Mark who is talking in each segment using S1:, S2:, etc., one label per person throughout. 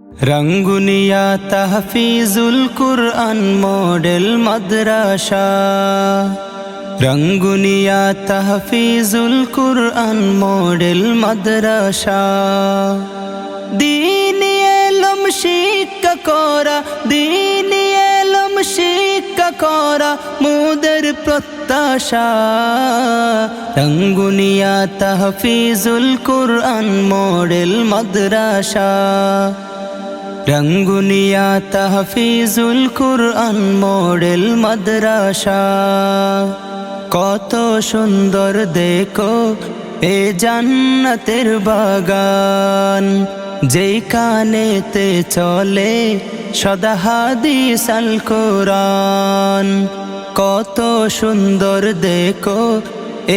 S1: रंगुनिया तहफीजुल कुरआन model मदरसा। रंगुनिया तहफीजुल कुरआन model मदरसा। दीनी इल्म शिक्षा करा, दीनी इल्म शिक्षा करा मुদের প্রত্যাশা। रंगुनिया तहफीजुल कुरआन मॉडल मदरसा। रंगुनिया तहफीजुल कुरआन मॉडल मदरसा। কত সুন্দর দেখো এ জান্নাতের বাগান, যেখানেতে চলে সদা হাদিস আল কোরআন। কত সুন্দর দেখো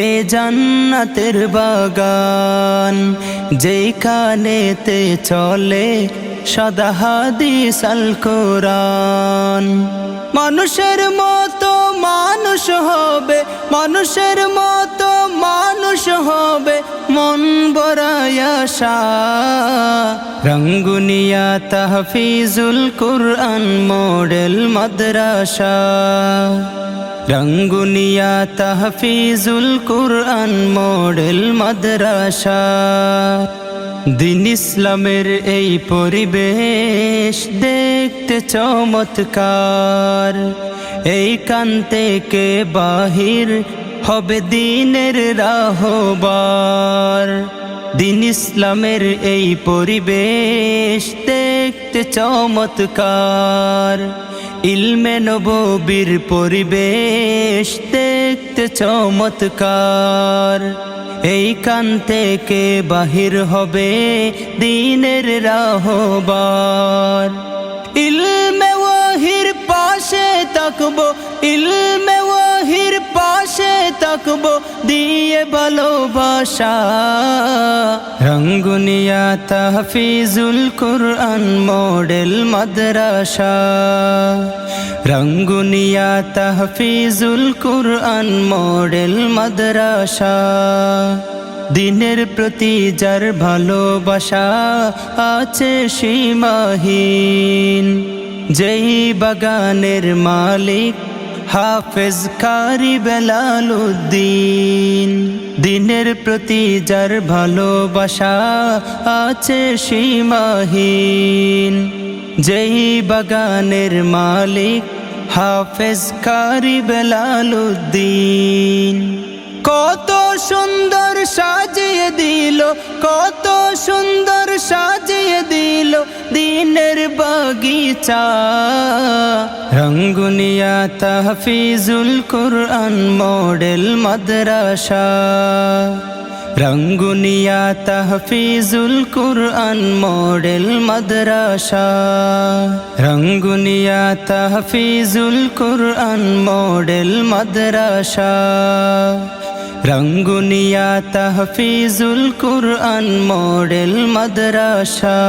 S1: এ জান্নাতের বাগান, যেখানেতে চলে সদা হাদিস আল কোরআন। মানুষের মতো মানুষ হবে, মানুষের মতো মানুষ হবে মন বড়াই আশা। রঙ্গুনিয়া তাহফিজুল কুরআন মডেল মাদ্রাসা। রঙ্গুনিয়া তাহফিজুল কুরআন মডেল মাদ্রাসা। দিন ইসলামের এই পরিবেশ দেখতে চমৎকার, এইখান থেকে বাহির হবে দিনের রাহবার। দিন ইসলামের এই পরিবেশ দেখতে চমৎকার, ইলমে নববীর পরিবেশ দেখতে চমৎকার। এইখান থেকে বাহির হবে দিনের রাহবার। ইলমে ওয়াহির পাশে থাকবো, ইলমে ওয়াহির পাশে থাকবো দিয়ে ভালোবাসা। রঙ্গুনিয়া তাহফিজুল কুরআন মডেল মাদ্রাসা। রঙ্গুনিয়া তাহফিজুল কুরআন মডেল মাদ্রাসা। দিনের প্রতি যার ভালোবাসা আছে সীমাহীন, যেই বাগানের মালিক হাফেজ কারি বেলালউদ্দিন। দিনের প্রতি যার ভালোবাসা আছে সীমাহীন, যেই বাগানের মালিক হাফেজ কারি বেলালউদ্দিন। কত সুন্দর সাজিয়ে দিল, কত সুন্দর সাজিয়ে দিল দিনের বাগিচা। রঙ্গুনিয়া তাহফিজুল কুরআন মডেল মাদ্রাসা। রঙ্গুনিয়া তাহফিজুল কুরআন মডেল মাদ্রাসা। রঙ্গুনিয়া তাহফিজুল কুরআন মডেল মাদ্রাসা। রঙ্গুনিয়া তাহফিজুল কুরআন মডেল মাদ্রাসা।